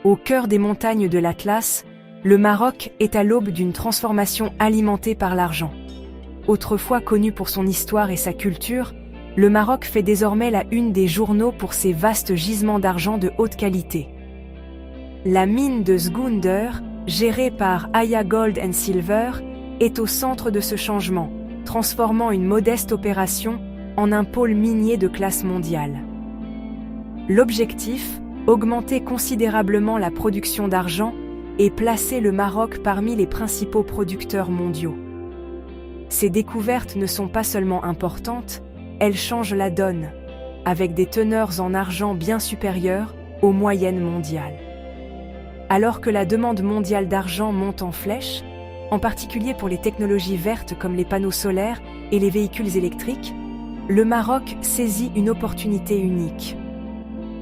Au cœur des montagnes de l'Atlas, le Maroc est à l'aube d'une transformation alimentée par l'argent. Autrefois connu pour son histoire et sa culture, le Maroc fait désormais la une des journaux pour ses vastes gisements d'argent de haute qualité. La mine de Zgounder, gérée par Aya Gold and Silver, est au centre de ce changement, transformant une modeste opération en un pôle minier de classe mondiale. L'objectif, augmenter considérablement la production d'argent et placer le Maroc parmi les principaux producteurs mondiaux. Ces découvertes ne sont pas seulement importantes, elles changent la donne, avec des teneurs en argent bien supérieures aux moyennes mondiales. Alors que la demande mondiale d'argent monte en flèche, en particulier pour les technologies vertes comme les panneaux solaires et les véhicules électriques, le Maroc saisit une opportunité unique.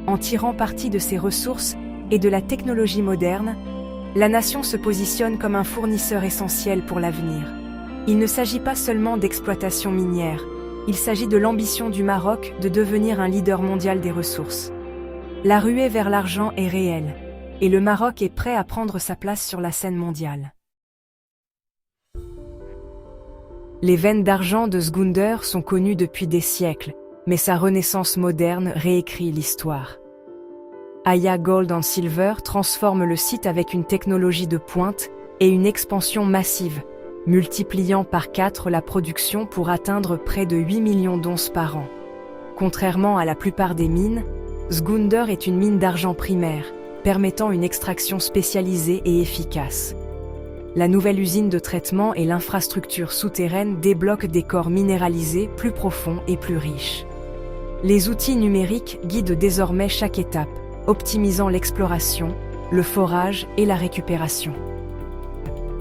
En tirant parti de ses ressources et de la technologie moderne, la nation se positionne comme un fournisseur essentiel pour l'avenir. Il ne s'agit pas seulement d'exploitation minière, il s'agit de l'ambition du Maroc de devenir un leader mondial des ressources. La ruée vers l'argent est réelle, et le Maroc est prêt à prendre sa place sur la scène mondiale. Les veines d'argent de Zgounder sont connues depuis des siècles, mais sa renaissance moderne réécrit l'histoire. Aya Gold and Silver transforme le site avec une technologie de pointe et une expansion massive, multipliant par 4 la production pour atteindre près de 8 millions d'onces par an. Contrairement à la plupart des mines, Zgounder est une mine d'argent primaire, permettant une extraction spécialisée et efficace. La nouvelle usine de traitement et l'infrastructure souterraine débloquent des corps minéralisés plus profonds et plus riches. Les outils numériques guident désormais chaque étape, optimisant l'exploration, le forage et la récupération.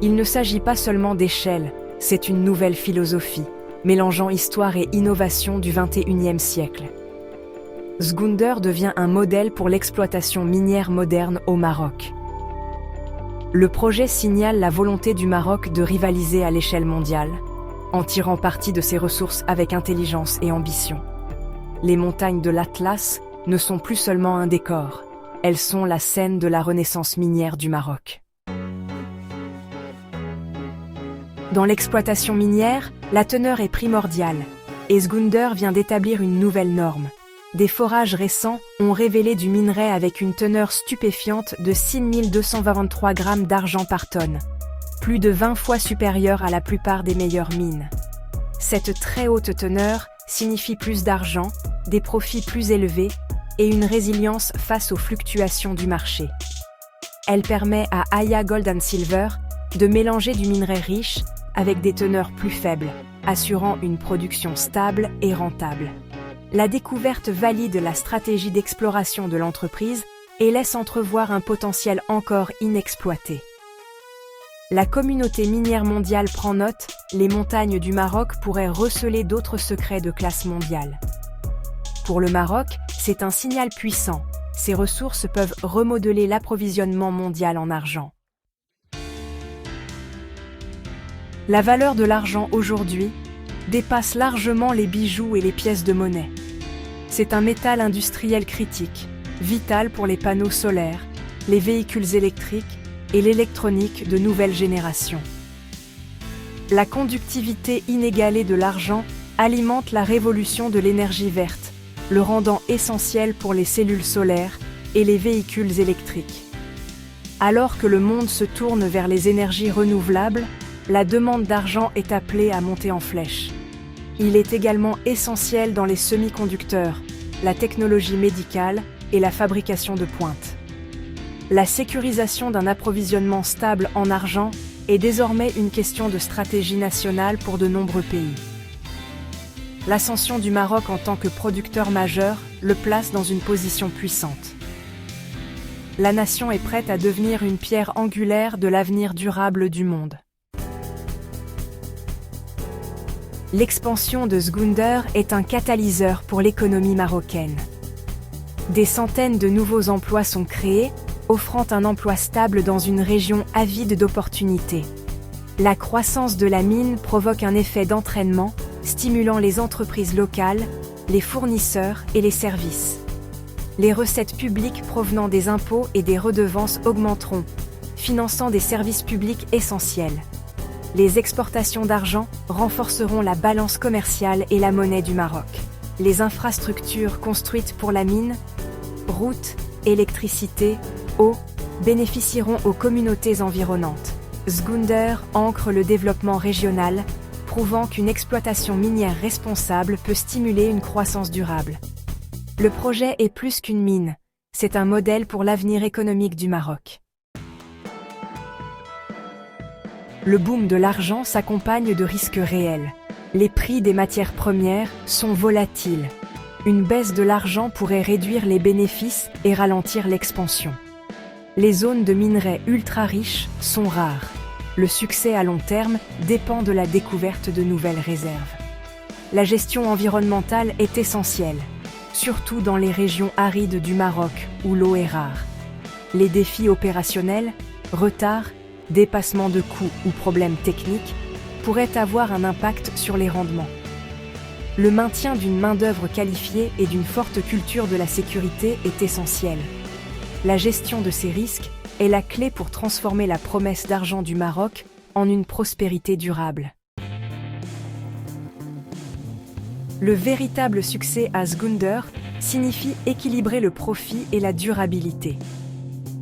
Il ne s'agit pas seulement d'échelle, c'est une nouvelle philosophie, mélangeant histoire et innovation du XXIe siècle. Zgounder devient un modèle pour l'exploitation minière moderne au Maroc. Le projet signale la volonté du Maroc de rivaliser à l'échelle mondiale, en tirant parti de ses ressources avec intelligence et ambition. Les montagnes de l'Atlas ne sont plus seulement un décor, elles sont la scène de la renaissance minière du Maroc. Dans l'exploitation minière, la teneur est primordiale, et Zgounder vient d'établir une nouvelle norme. Des forages récents ont révélé du minerai avec une teneur stupéfiante de 6223 grammes d'argent par tonne, plus de 20 fois supérieure à la plupart des meilleures mines. Cette très haute teneur signifie plus d'argent, des profits plus élevés et une résilience face aux fluctuations du marché. Elle permet à Aya Gold and Silver de mélanger du minerai riche avec des teneurs plus faibles, assurant une production stable et rentable. La découverte valide la stratégie d'exploration de l'entreprise et laisse entrevoir un potentiel encore inexploité. La communauté minière mondiale prend note, les montagnes du Maroc pourraient receler d'autres secrets de classe mondiale. Pour le Maroc, c'est un signal puissant. Ces ressources peuvent remodeler l'approvisionnement mondial en argent. La valeur de l'argent aujourd'hui dépasse largement les bijoux et les pièces de monnaie. C'est un métal industriel critique, vital pour les panneaux solaires, les véhicules électriques et l'électronique de nouvelle génération. La conductivité inégalée de l'argent alimente la révolution de l'énergie verte, le rendant essentiel pour les cellules solaires et les véhicules électriques. Alors que le monde se tourne vers les énergies renouvelables, la demande d'argent est appelée à monter en flèche. Il est également essentiel dans les semi-conducteurs, la technologie médicale et la fabrication de pointe. La sécurisation d'un approvisionnement stable en argent est désormais une question de stratégie nationale pour de nombreux pays. L'ascension du Maroc en tant que producteur majeur le place dans une position puissante. La nation est prête à devenir une pierre angulaire de l'avenir durable du monde. L'expansion de Zgounder est un catalyseur pour l'économie marocaine. Des centaines de nouveaux emplois sont créés, offrant un emploi stable dans une région avide d'opportunités. La croissance de la mine provoque un effet d'entraînement, stimulant les entreprises locales, les fournisseurs et les services. Les recettes publiques provenant des impôts et des redevances augmenteront, finançant des services publics essentiels. Les exportations d'argent renforceront la balance commerciale et la monnaie du Maroc. Les infrastructures construites pour la mine, routes, électricité, eau, bénéficieront aux communautés environnantes. Zgounder ancre le développement régional, prouvant qu'une exploitation minière responsable peut stimuler une croissance durable. Le projet est plus qu'une mine, c'est un modèle pour l'avenir économique du Maroc. Le boom de l'argent s'accompagne de risques réels. Les prix des matières premières sont volatiles. Une baisse de l'argent pourrait réduire les bénéfices et ralentir l'expansion. Les zones de minerais ultra riches sont rares. Le succès à long terme dépend de la découverte de nouvelles réserves. La gestion environnementale est essentielle, surtout dans les régions arides du Maroc où l'eau est rare. Les défis opérationnels, retards, dépassements de coûts ou problèmes techniques pourraient avoir un impact sur les rendements. Le maintien d'une main-d'œuvre qualifiée et d'une forte culture de la sécurité est essentiel. La gestion de ces risques est la clé pour transformer la promesse d'argent du Maroc en une prospérité durable. Le véritable succès à Zgounder signifie équilibrer le profit et la durabilité.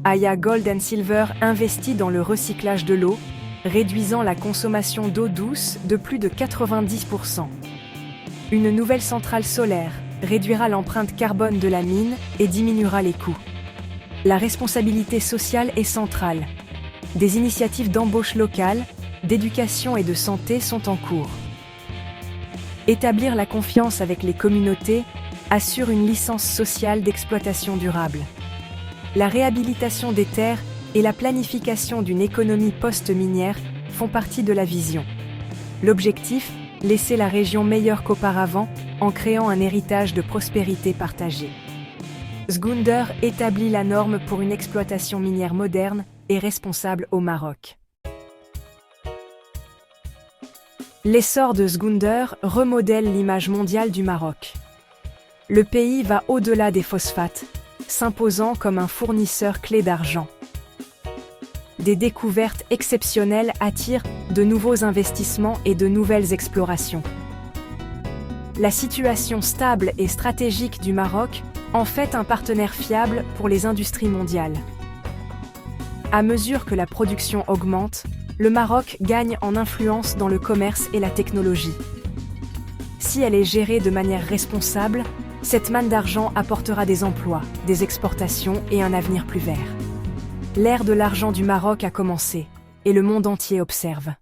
Aya Gold & Silver investit dans le recyclage de l'eau, réduisant la consommation d'eau douce de plus de 90%. Une nouvelle centrale solaire réduira l'empreinte carbone de la mine et diminuera les coûts. La responsabilité sociale est centrale. Des initiatives d'embauche locale, d'éducation et de santé sont en cours. Établir la confiance avec les communautés assure une licence sociale d'exploitation durable. La réhabilitation des terres et la planification d'une économie post-minière font partie de la vision. L'objectif, laisser la région meilleure qu'auparavant en créant un héritage de prospérité partagée. Zgounder établit la norme pour une exploitation minière moderne et responsable au Maroc. L'essor de Zgounder remodèle l'image mondiale du Maroc. Le pays va au-delà des phosphates, s'imposant comme un fournisseur clé d'argent. Des découvertes exceptionnelles attirent de nouveaux investissements et de nouvelles explorations. La situation stable et stratégique du Maroc en fait un partenaire fiable pour les industries mondiales. À mesure que la production augmente, le Maroc gagne en influence dans le commerce et la technologie. Si elle est gérée de manière responsable, cette manne d'argent apportera des emplois, des exportations et un avenir plus vert. L'ère de l'argent du Maroc a commencé, et le monde entier observe.